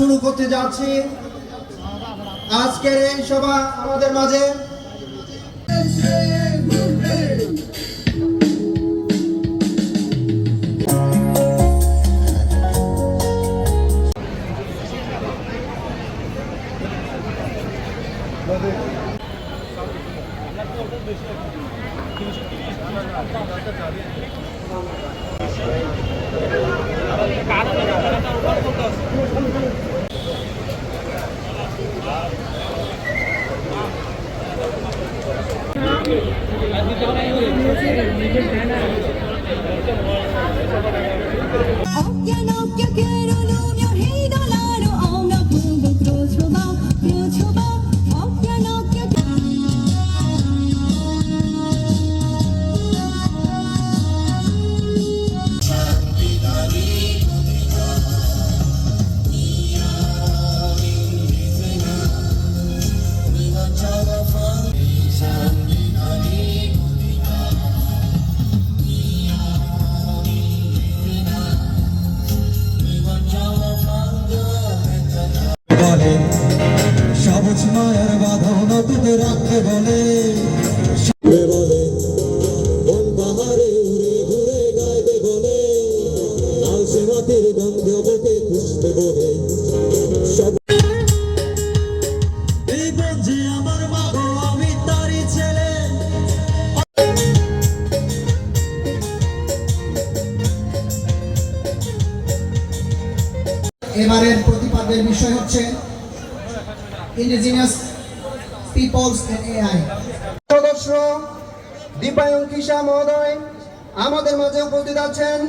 শুরু করতে যাচ্ছি আজকের এই সভা আমাদের মাঝে সবুজ মায়ের বাঁধন তুলে রাখতে বলে বলে কোন পাহাড়ে উড়ে ঘুরে গাইবে বলে আলসে মাটির গন্ধ বটে পুষবে বলে এই বঞ্জে আমার মা গো আমি তারই ছেলে। এবারের প্রতিপাদ্যের বিষয় হচ্ছে ইন্ডিজিনাস পিপলস এন্ড এআই। সদস্য দীপায়ন কিশা মহোদয় আমাদের মাঝে উপস্থিত আছেন।